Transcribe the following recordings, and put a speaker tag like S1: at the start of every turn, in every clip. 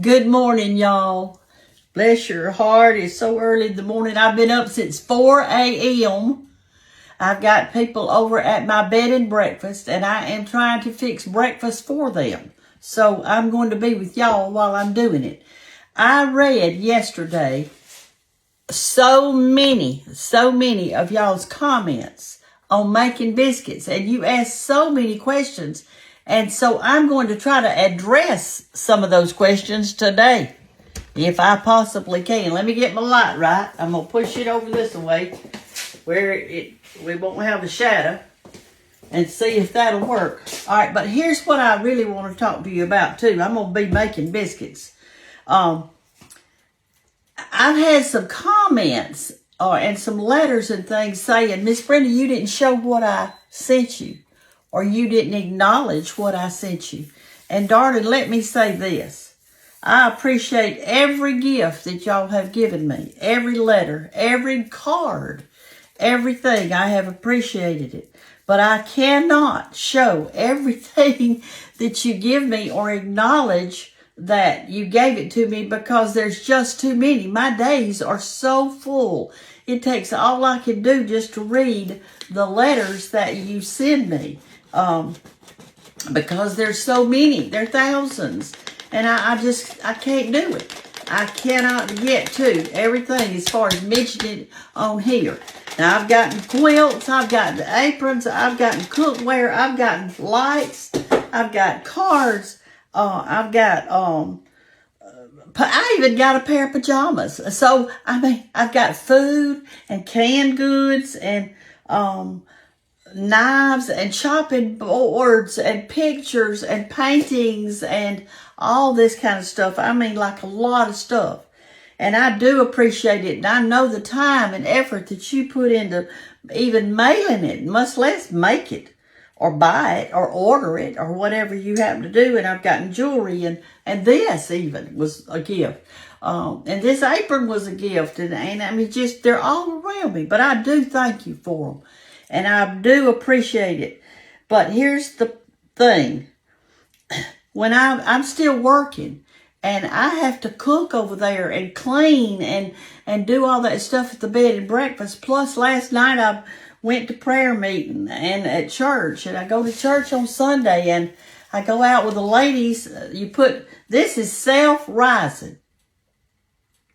S1: Good morning, y'all. Bless your heart. It's so early in the morning. I've been up since 4 a.m. I've got people over at my bed and breakfast, and I am trying to fix breakfast for them. So I'm going to be with y'all while I'm doing it. I read yesterday so many of y'all's comments on making biscuits, and you asked so many questions. And so I'm going to try to address some of those questions today, if I possibly can. Let me get my light right. I'm going to push it over this way where we won't have a shadow and see if that'll work. All right, but here's what I really want to talk to you about, too. I'm going to be making biscuits. I've had some comments and some letters and things saying, Miss Brenda, you didn't show what I sent you, or you didn't acknowledge what I sent you. And darling, let me say this. I appreciate every gift that y'all have given me, every letter, every card, everything. I have appreciated it. But I cannot show everything that you give me or acknowledge that you gave it to me, because there's just too many. My days are so full. It takes all I can do just to read the letters that you send me. Because there's so many. There are thousands. And I can't do it. I cannot get to everything as far as mentioning it on here. Now, I've gotten quilts, I've gotten aprons, I've gotten cookware, I've gotten lights, I've got cards, I've got, I even got a pair of pajamas. So, I mean, I've got food and canned goods and, knives and chopping boards and pictures and paintings and all this kind of stuff. I mean, like a lot of stuff. And I do appreciate it. And I know the time and effort that you put into even mailing it, much less make it or buy it or order it or whatever you happen to do. And I've gotten jewelry, and this even was a gift. And this apron was a gift. And I mean, just, they're all around me. But I do thank you for them. And I do appreciate it. But here's the thing. When I'm still working and I have to cook over there and clean and do all that stuff at the bed and breakfast. Plus last night I went to prayer meeting and at church, and I go to church on Sunday and I go out with the ladies. This is self-rising.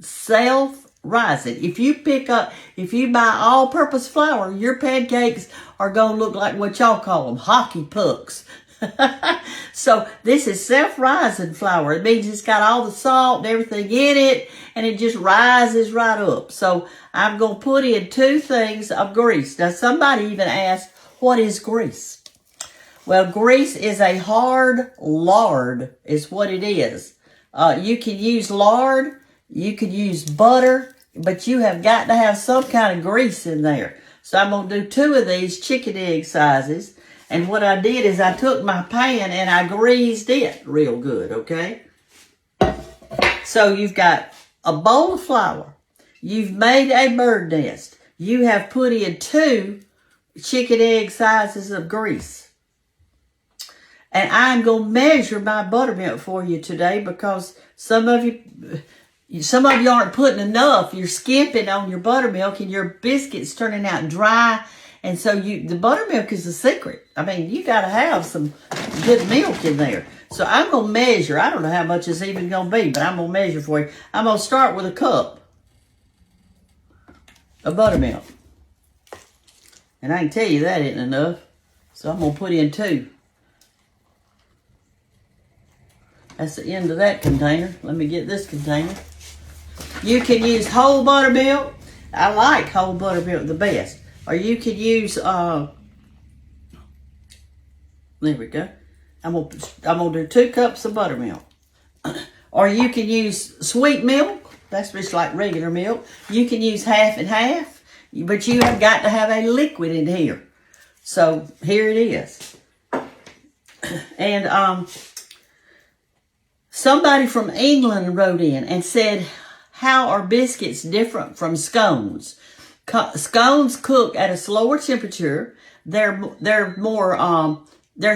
S1: Self-rising. If you buy all-purpose flour, your pancakes are going to look like what y'all call them, hockey pucks. So this is self-rising flour. It means it's got all the salt and everything in it, and it just rises right up. So I'm going to put in 2 things of grease. Now, somebody even asked, what is grease? Well, grease is a hard lard is what it is. You can use lard. You could use butter, but you have got to have some kind of grease in there. So I'm going to do 2 of these chicken egg sizes. And what I did is I took my pan and I greased it real good, okay? So you've got a bowl of flour. You've made a bird nest. You have put in 2 chicken egg sizes of grease. And I'm going to measure my buttermilk for you today, because some of you aren't putting enough. You're skimping on your buttermilk and your biscuit's turning out dry. And so the buttermilk is the secret. I mean, you got to have some good milk in there. So I'm going to measure. I don't know how much it's even going to be, but I'm going to measure for you. I'm going to start with a cup of buttermilk. And I can tell you that isn't enough. So I'm going to put in 2. That's the end of that container. Let me get this container. You can use whole buttermilk. I like whole buttermilk the best. Or you could use, there we go. I'm gonna do 2 cups of buttermilk. Or you can use sweet milk. That's just like regular milk. You can use half and half, but you have got to have a liquid in here. So here it is. And somebody from England wrote in and said, how are biscuits different from scones? Scones cook at a slower temperature. They're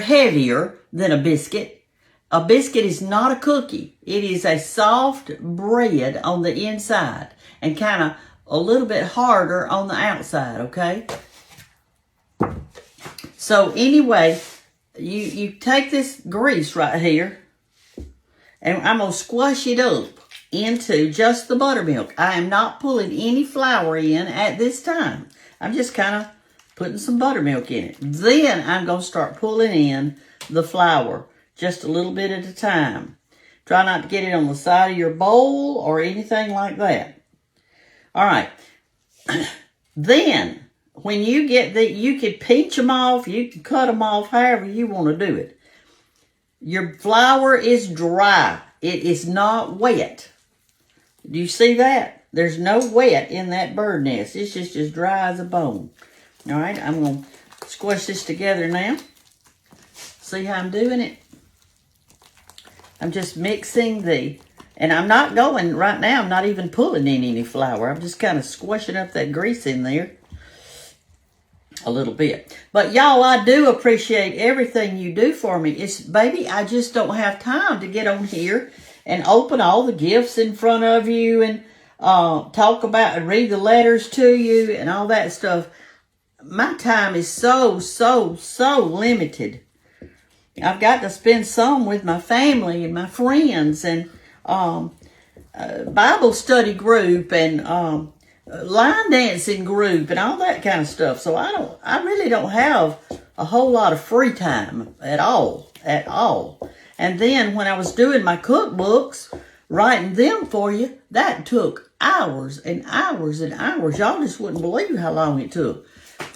S1: heavier than a biscuit. A biscuit is not a cookie. It is a soft bread on the inside and kind of a little bit harder on the outside, okay? So anyway, you take this grease right here, and I'm going to squash it up into just the buttermilk. I am not pulling any flour in at this time. I'm just kind of putting some buttermilk in it. Then I'm going to start pulling in the flour just a little bit at a time. Try not to get it on the side of your bowl or anything like that. All right. Then, when you get you can pinch them off, you can cut them off, however you want to do it. Your flour is dry. It is not wet. Do you see that? There's no wet in that bird nest. It's just as dry as a bone. All right, I'm going to squish this together now. See how I'm doing it? I'm just mixing and I'm not going, right now, I'm not even pulling in any flour. I'm just kind of squishing up that grease in there a little bit. But y'all, I do appreciate everything you do for me. Baby, I just don't have time to get on here and open all the gifts in front of you and talk about and read the letters to you and all that stuff. My time is so limited. I've got to spend some with my family and my friends and Bible study group and line dancing group and all that kind of stuff. So I really don't have a whole lot of free time at all. And then when I was doing my cookbooks, writing them for you, that took hours and hours and hours. Y'all just wouldn't believe how long it took.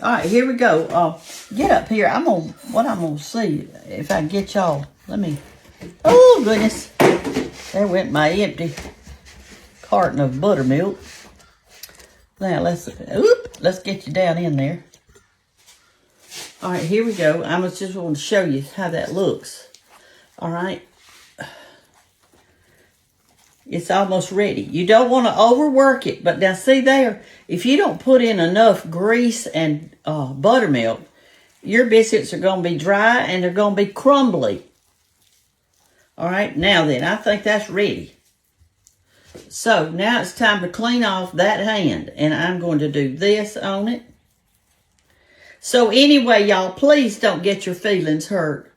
S1: All right, here we go. Get up here. What I'm gonna see if I can get y'all. Oh goodness, there went my empty carton of buttermilk. Now let's get you down in there. All right, here we go. I just want to show you how that looks. All right. It's almost ready. You don't want to overwork it. But now see there, if you don't put in enough grease and buttermilk, your biscuits are going to be dry and they're going to be crumbly. All right, now then, I think that's ready. So now it's time to clean off that hand. And I'm going to do this on it. So anyway, y'all, please don't get your feelings hurt.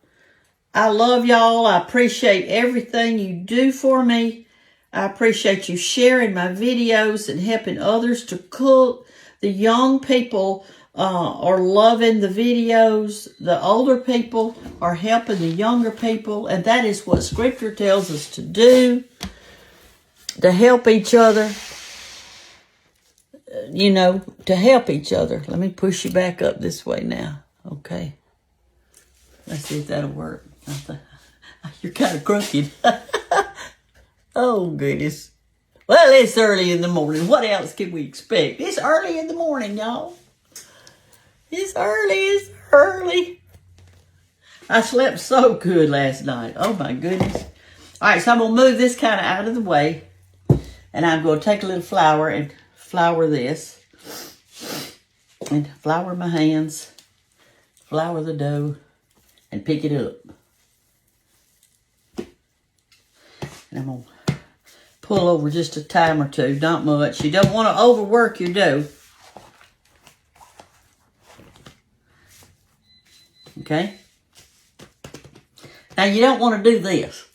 S1: I love y'all. I appreciate everything you do for me. I appreciate you sharing my videos and helping others to cook. The young people are loving the videos. The older people are helping the younger people. And that is what Scripture tells us to do. To help each other. To help each other. Let me push you back up this way now. Okay. Let's see if that'll work. You're kind of crooked. Oh, goodness. Well, it's early in the morning. What else can we expect? It's early in the morning, y'all. It's early. I slept so good last night. Oh, my goodness. All right, so I'm going to move this kind of out of the way. And I'm going to take a little flour and flour this. And flour my hands. Flour the dough. And pick it up. And I'm going to pull over just a time or two, not much. You don't want to overwork your dough. Okay? Now, you don't want to do this.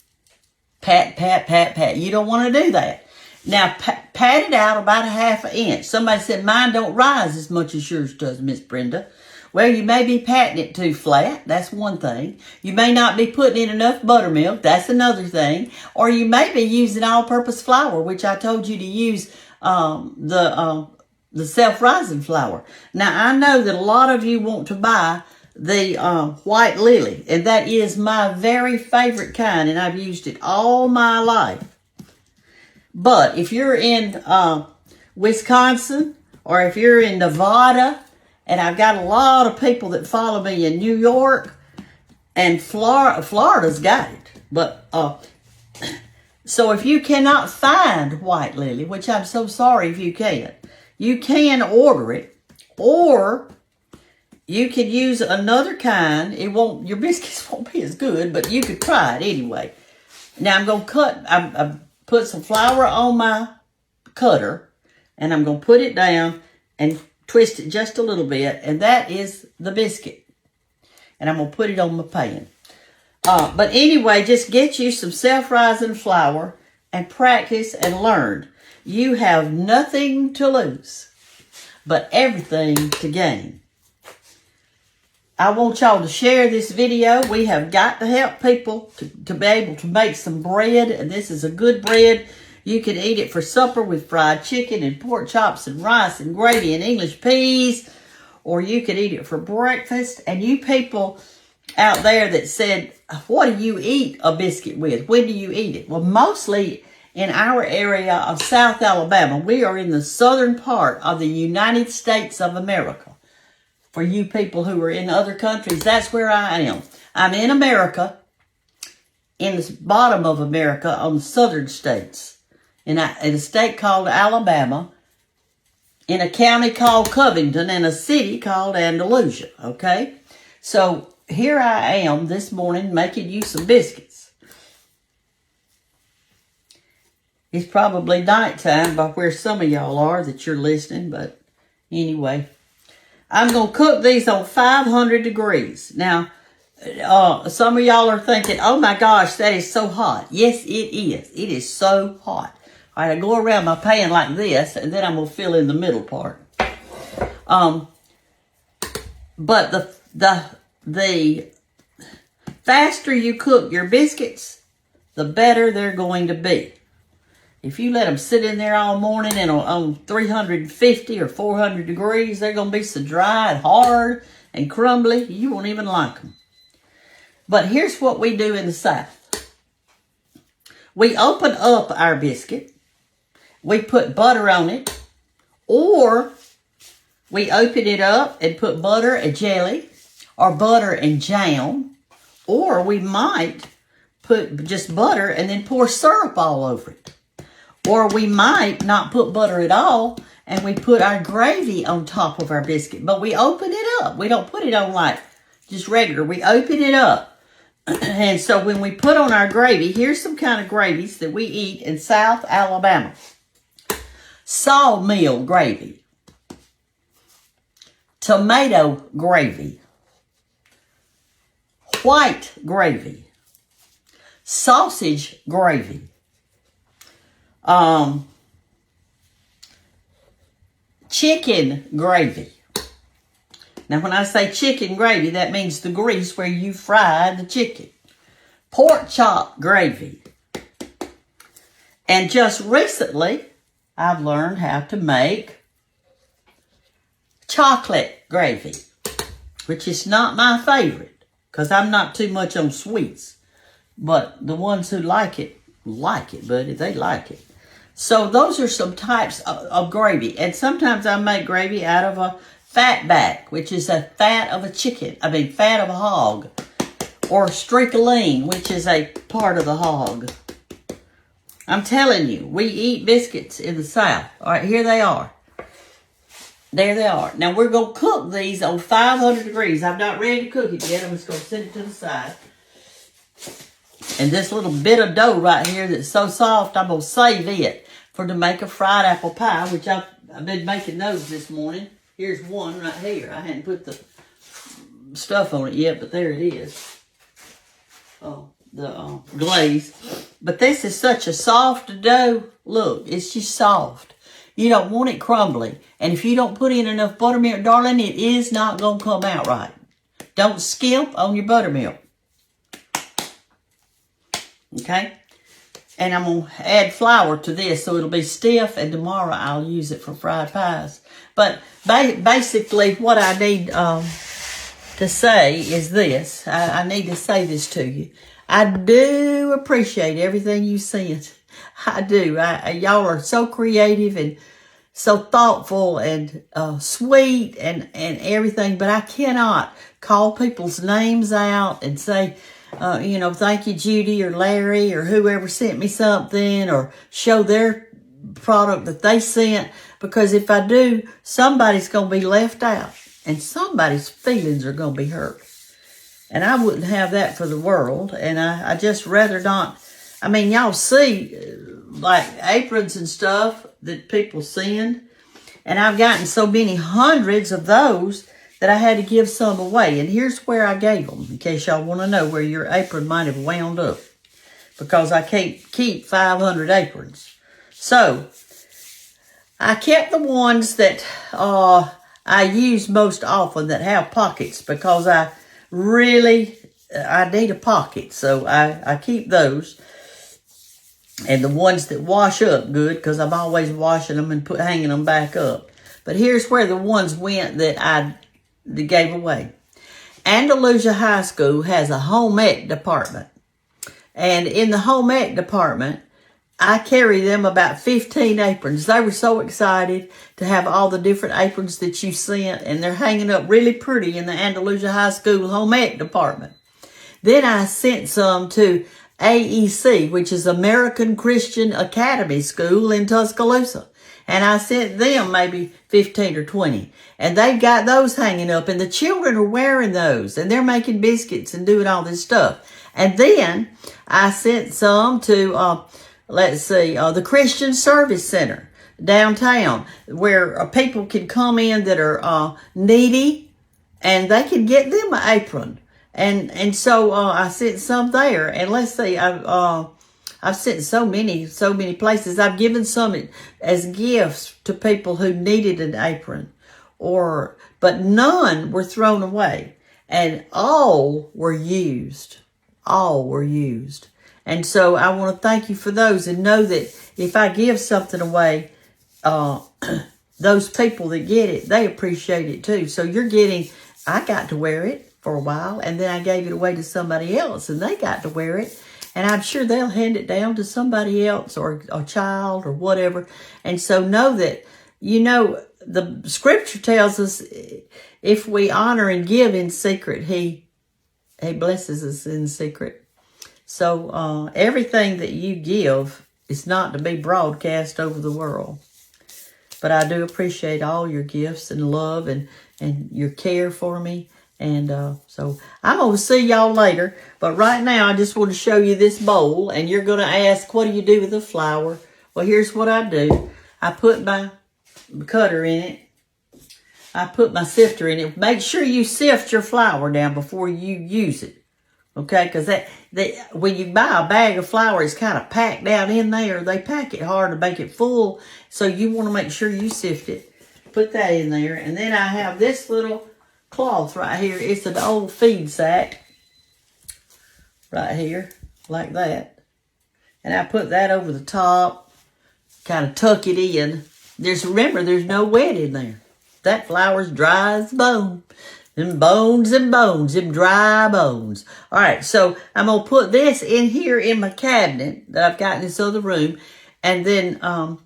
S1: Pat, pat, pat, pat. You don't want to do that. Now, pat it out about a ½ inch. Somebody said, mine don't rise as much as yours does, Miss Brenda. Well, you may be patting it too flat. That's one thing. You may not be putting in enough buttermilk. That's another thing. Or you may be using all-purpose flour, which I told you to use the self-rising flour. Now, I know that a lot of you want to buy the white lily, and that is my very favorite kind, and I've used it all my life. But if you're in Wisconsin or if you're in Nevada, and I've got a lot of people that follow me in New York, and Florida's got it. But so if you cannot find white lily, which I'm so sorry if you can't, you can order it, or you could use another kind. Your biscuits won't be as good, but you could try it anyway. Now I'm going to I put some flour on my cutter, and I'm going to put it down and twist it just a little bit, and that is the biscuit. And I'm going to put it on my pan. But anyway, just get you some self-rising flour and practice and learn. You have nothing to lose, but everything to gain. I want y'all to share this video. We have got to help people to be able to make some bread, and this is a good bread. You can eat it for supper with fried chicken and pork chops and rice and gravy and English peas, or you could eat it for breakfast. And you people out there that said, what do you eat a biscuit with? When do you eat it? Well, mostly in our area of South Alabama. We are in the southern part of the United States of America. For you people who are in other countries, that's where I am. I'm in America, in the bottom of America, on the southern states. In a state called Alabama, in a county called Covington, and a city called Andalusia, okay? So here I am this morning making you some biscuits. It's probably nighttime by where some of y'all are that you're listening, but anyway. I'm going to cook these on 500 degrees. Now, some of y'all are thinking, oh my gosh, that is so hot. Yes, it is. It is so hot. All right, I go around my pan like this, and then I'm going to fill in the middle part. But the faster you cook your biscuits, the better they're going to be. If you let them sit in there all morning and on 350 or 400 degrees, they're going to be so dry and hard and crumbly, you won't even like them. But here's what we do in the South. We open up our biscuit. We put butter on it, or we open it up and put butter and jelly, or butter and jam, or we might put just butter and then pour syrup all over it. Or we might not put butter at all, and we put our gravy on top of our biscuit. But we open it up. We don't put it on like just regular. We open it up. And so when we put on our gravy, here's some kind of gravies that we eat in South Alabama. Sawmill gravy, tomato gravy, white gravy, sausage gravy, chicken gravy. Now, when I say chicken gravy, that means the grease where you fry the chicken. Pork chop gravy. And just recently, I've learned how to make chocolate gravy, which is not my favorite, because I'm not too much on sweets. But the ones who like it, buddy. They like it. So those are some types of gravy. And sometimes I make gravy out of a fat back, which is a fat of a fat of a hog. Or strickling, which is a part of the hog. I'm telling you, we eat biscuits in the South. All right, here they are. There they are. Now, we're going to cook these on 500 degrees. I'm not ready to cook it yet. I'm just going to set it to the side. And this little bit of dough right here that's so soft, I'm going to save it to make a fried apple pie, which I've been making those this morning. Here's one right here. I hadn't put the stuff on it yet, but there it is. Oh, the glaze. But this is such a soft dough. Look, it's just soft. You don't want it crumbly. And if you don't put in enough buttermilk, darling, it is not going to come out right. Don't skimp on your buttermilk. Okay? And I'm going to add flour to this so it'll be stiff, and tomorrow I'll use it for fried pies. But basically what I need to say is this. I need to say this to you. I do appreciate everything you sent. I do. Y'all are so creative and so thoughtful and sweet and everything. But I cannot call people's names out and say, thank you, Judy or Larry or whoever sent me something, or show their product that they sent. Because if I do, somebody's going to be left out. and somebody's feelings are going to be hurt. And I wouldn't have that for the world. And I just rather not. I mean, y'all see like aprons and stuff that people send. And I've gotten so many hundreds of those that I had to give some away. And here's where I gave them, in case y'all want to know where your apron might have wound up. Because I can't keep 500 aprons. So, I kept the ones that I use most often that have pockets. Because I need a pocket. So, I keep those. And the ones that wash up good, because I'm always washing them and hanging them back up. But here's where the ones went that I gave away. Andalusia High School has a home ec department. And in the home ec department, I carry them about 15 aprons. They were so excited to have all the different aprons that you sent. And they're hanging up really pretty in the Andalusia High School home ec department. Then I sent some to AEC, which is American Christian Academy School in Tuscaloosa. And I sent them maybe 15 or 20. And they've got those hanging up. And the children are wearing those. And they're making biscuits and doing all this stuff. And then I sent some to, the Christian Service Center downtown. Where people can come in that are needy. And they can get them an apron. And so I sent some there. And let's see, I've sent so many places. I've given some as gifts to people who needed an apron, but none were thrown away, and all were used. All were used. And so I want to thank you for those, and know that if I give something away, those people that get it, they appreciate it too. So I got to wear it for a while, and then I gave it away to somebody else, and they got to wear it. And I'm sure they'll hand it down to somebody else or a child or whatever. And so know that, the scripture tells us if we honor and give in secret, he blesses us in secret. So everything that you give is not to be broadcast over the world. But I do appreciate all your gifts and love and your care for me. And so I'm going to see y'all later. But right now, I just want to show you this bowl. And you're going to ask, what do you do with the flour? Well, here's what I do. I put my cutter in it. I put my sifter in it. Make sure you sift your flour down before you use it. Okay? Because when you buy a bag of flour, it's kind of packed down in there. They pack it hard to make it full. So you want to make sure you sift it. Put that in there. And then I have this little cloth right here. It's an old feed sack right here, like that. And I put that over the top, kind of tuck it in. Remember, there's no wet in there. That flour's dry as bone. Them bones and bones, them dry bones. All right, so I'm going to put this in here in my cabinet that I've got in this other room. And then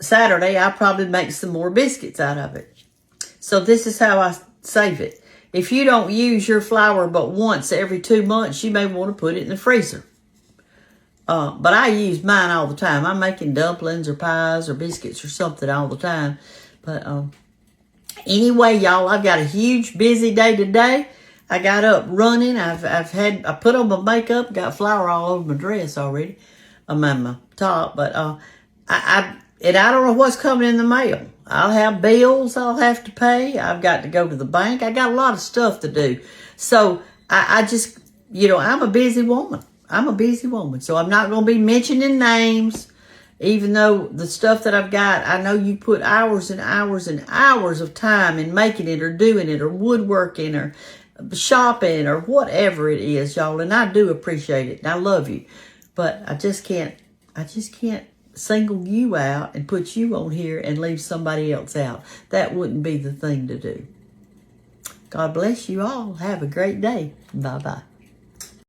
S1: Saturday, I'll probably make some more biscuits out of it. So this is how I save it. If you don't use your flour but once every 2 months, you may want to put it in the freezer. But I use mine all the time. I'm making dumplings or pies or biscuits or something all the time. But anyway, y'all, I've got a huge busy day today. I got up running. I put on my makeup, got flour all over my dress already. I'm on my top, but I don't know what's coming in the mail. I'll have bills I'll have to pay. I've got to go to the bank. I got a lot of stuff to do. So I just, I'm a busy woman. So I'm not going to be mentioning names, even though the stuff that I've got, I know you put hours and hours and hours of time in making it or doing it or woodworking or shopping or whatever it is, y'all. And I do appreciate it. And I love you. But I just can't single you out and put you on here and leave somebody else out. That wouldn't be the thing to do. God bless you all. Have a great day. Bye-bye.